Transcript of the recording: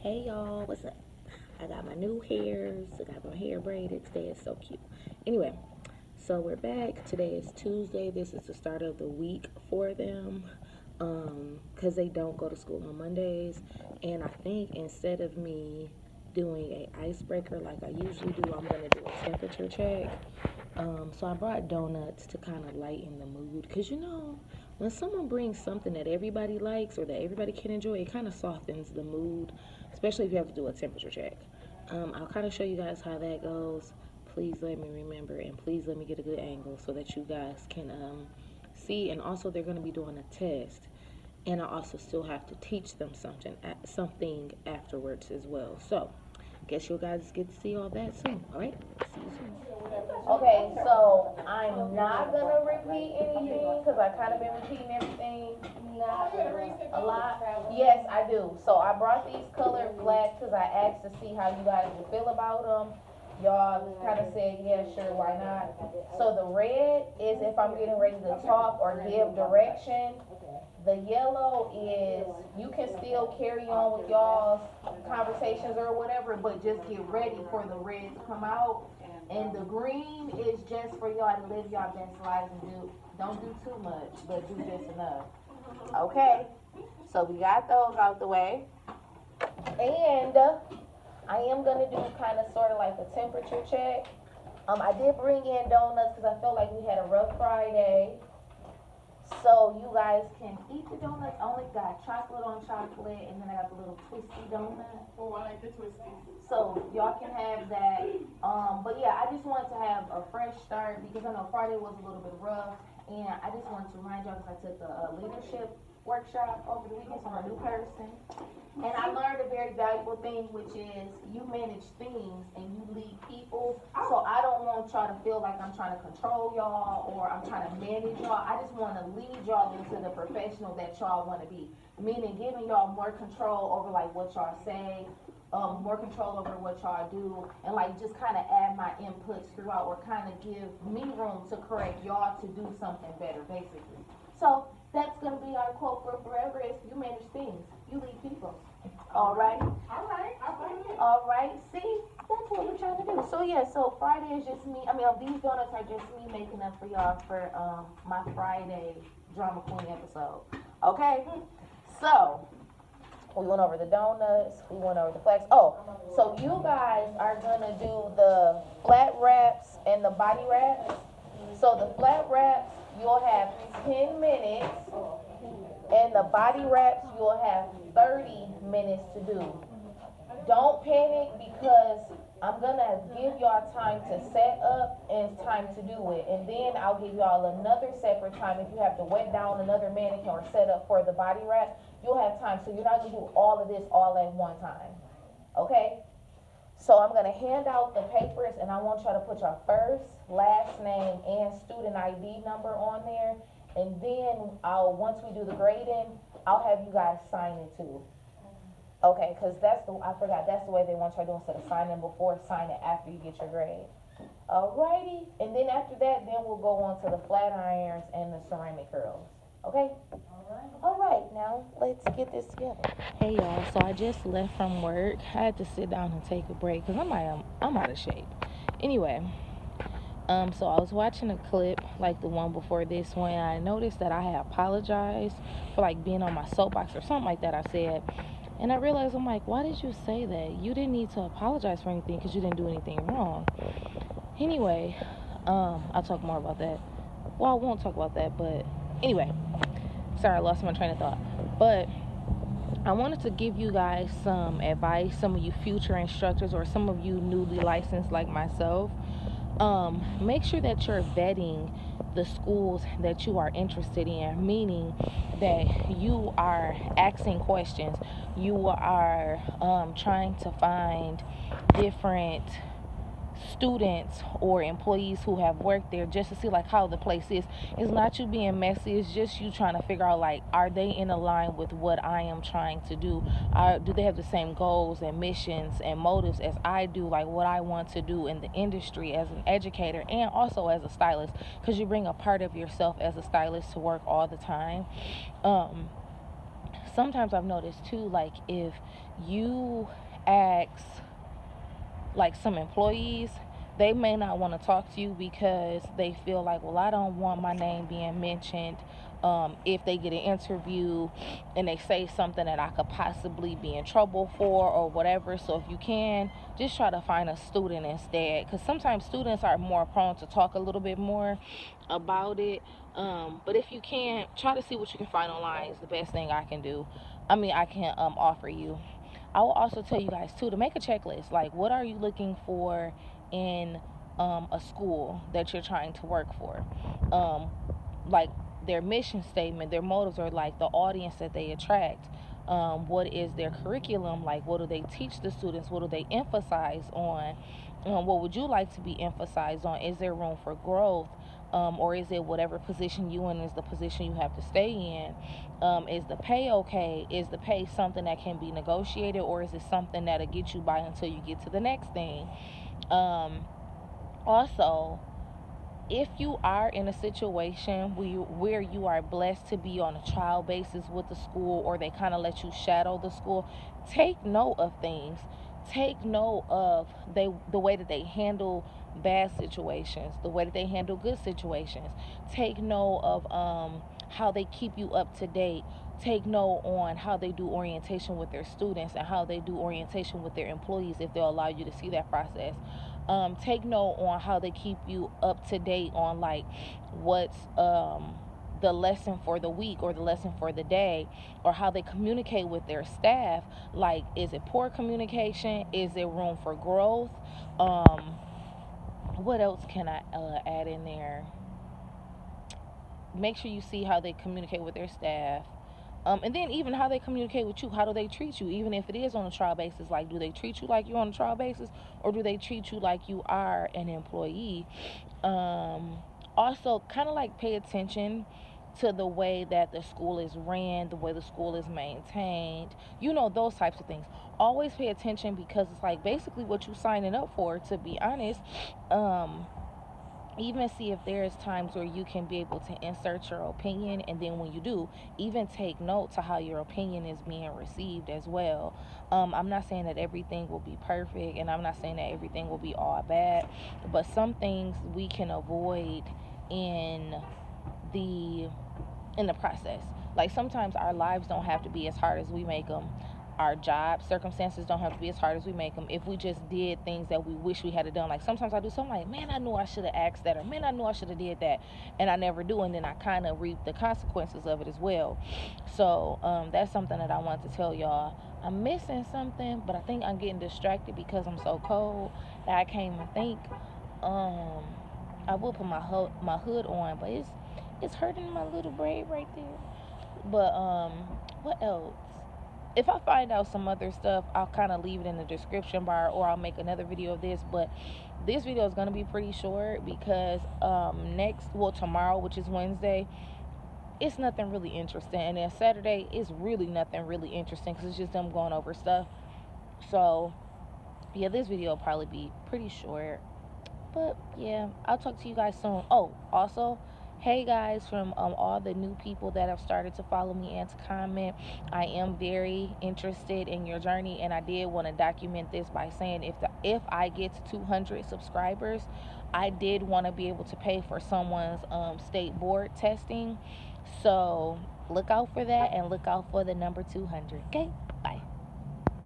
Hey y'all, what's up? I got my new hairs. I got my hair braided. Today is so cute. Anyway, so we're back. Today is Tuesday. This is the start of the week for them. Because they don't go to school on Mondays. And I think instead of me doing a icebreaker like I usually do, I'm gonna do a temperature check. So I brought donuts to kind of lighten the mood. Cause when someone brings something that everybody likes or that everybody can enjoy, it kind of softens the mood, especially if you have to do a temperature check. I'll kind of show you guys how that goes. Please let me remember and please let me get a good angle so that you guys can see. And also, they're going to be doing a test, and I also still have to teach them something afterwards as well. So, guess you guys get to see all that soon. All right, see you soon. Okay, so I'm not gonna repeat anything because I kind of been repeating everything. Not a lot. Yes, I do. So I brought these colored flags because I asked to see how you guys would feel about them. Y'all kind of said, yeah, sure, why not? So the red is if I'm getting ready to talk or give direction. The yellow is you can still carry on with y'all's conversations or whatever, but just get ready for the red to come out. And the green is just for y'all to live y'all best lives and don't do too much, but do just enough. Okay, so we got those out the way. And I am gonna do kind of sort of like a temperature check. I did bring in donuts because I felt like we had a rough Friday. So you guys can eat the donuts. I only got chocolate on chocolate, and then I got the little twisty donut. Oh, I like the twisty. So y'all can have that. But yeah, I just wanted to have a fresh start because I know Friday was a little bit rough, and I just wanted to remind y'all because I took a leadership workshop over the weekend, so I'm a new person. And I learned a very valuable thing, which is you manage things and you lead people. So I don't want y'all to feel like I'm trying to control y'all or I'm trying to manage y'all. I just want to lead y'all into the professional that y'all want to be. Meaning giving y'all more control over like what y'all say, more control over what y'all do, and like just kind of add my inputs throughout or kind of give me room to correct y'all to do something better, basically. So that's gonna be our quote for forever: is you manage things, you lead people. All right. All right, I like it. All right. See, that's what we're trying to do. So yeah, so Friday is just me. I mean, these donuts are just me making up for y'all for my Friday drama queen episode. Okay. So we went over the donuts. We went over the flags. Oh, so you guys are gonna do the flat wraps and the body wraps. So the flat wraps, you'll have 10 minutes, and the body wraps, you'll have 30 minutes to do. Don't panic because I'm gonna give y'all time to set up and time to do it. And then I'll give y'all another separate time if you have to wet down another mannequin or set up for the body wrap. You'll have time. So you're not gonna do all of this all at one time. Okay? So I'm gonna hand out the papers and I want y'all to put your first, last name, and student ID number on there. And then once we do the grading, I'll have you guys sign it too. Okay, because I forgot, that's the way they want y'all to do instead of signing before, sign it after you get your grade. Alrighty, and then after that, then we'll go on to the flat irons and the ceramic curls. Okay? Alright, now let's get this together. Hey y'all, so I just left from work. I had to sit down and take a break because I'm out of shape. Anyway, so I was watching a clip like the one before this one. And I noticed that I had apologized for like being on my soapbox or something like that. I said. And I realized, I'm like, why did you say that? You didn't need to apologize for anything because you didn't do anything wrong. Anyway, I'll talk more about that. Well, I won't talk about that, but anyway. Sorry, I lost my train of thought. But I wanted to give you guys some advice, some of you future instructors or some of you newly licensed like myself. Make sure that you're vetting the schools that you are interested in, meaning that you are asking questions, you are trying to find different students or employees who have worked there just to see like how the place is. It's not you being messy, it's just you trying to figure out like, are they in line with what I am trying to do? Do they have the same goals and missions and motives as I do, like what I want to do in the industry as an educator and also as a stylist, because you bring a part of yourself as a stylist to work all the time. Sometimes I've noticed too, like if you ask like some employees, they may not want to talk to you because they feel like, well, I don't want my name being mentioned. If they get an interview and they say something that I could possibly be in trouble for or whatever. So if you can, just try to find a student instead, because sometimes students are more prone to talk a little bit more about it. But if you can, try to see what you can find online is the best thing I can do. I can offer you. I will also tell you guys too to make a checklist. Like, what are you looking for in a school that you're trying to work for? Like their mission statement, their motives, or like the audience that they attract. What is their curriculum like? What do they teach the students? What do they emphasize on? What would you like to be emphasized on? Is there room for growth? Or is it whatever position you in is the position you have to stay in? Is the pay okay? Is the pay something that can be negotiated, or is it something that'll get you by until you get to the next thing? Also, if you are in a situation where you are blessed to be on a trial basis with the school, or they kind of let you shadow the school, take note of things. Take note of the way that they handle bad situations, the way that they handle good situations. Take note of how they keep you up to date. Take note on how they do orientation with their students and how they do orientation with their employees, if they'll allow you to see that process. Take note on how they keep you up to date on like what's the lesson for the week or the lesson for the day, or how they communicate with their staff. Like, is it poor communication? Is there room for growth? What else can I add in there? Make sure you see how they communicate with their staff. And then even how they communicate with you. How do they treat you? Even if it is on a trial basis, like, do they treat you like you're on a trial basis, or do they treat you like you are an employee? Also, kind of like pay attention to the way that the school is ran, the way the school is maintained, those types of things. Always pay attention, because it's like basically what you're signing up for, to be honest. Even see if there's times where you can be able to insert your opinion, and then when you do, even take note to how your opinion is being received as well. I'm not saying that everything will be perfect, and I'm not saying that everything will be all bad, but some things we can avoid in the process. Like, sometimes our lives don't have to be as hard as we make them. Our job circumstances don't have to be as hard as we make them. If we just did things that we wish we had done, like sometimes I do something like, man, I knew I should have asked that, or man, I knew I should have did that, and I never do, and then I kind of reap the consequences of it as well. So that's something that I want to tell y'all. I'm missing something, but I think I'm getting distracted because I'm so cold that I can't even think. I will put my hood on, but it's hurting my little braid right there. But what else? If I find out some other stuff, I'll kind of leave it in the description bar, or I'll make another video of this. But this video is going to be pretty short, because tomorrow, which is Wednesday, it's nothing really interesting, and then Saturday is really nothing really interesting, because it's just them going over stuff. So yeah, this video will probably be pretty short. But yeah, I'll talk to you guys soon. Oh, also, hey guys, from all the new people that have started to follow me and to comment, I am very interested in your journey, and I did want to document this by saying, if I get to 200 subscribers, I did want to be able to pay for someone's state board testing. So look out for that, and look out for the number 200. Okay, bye.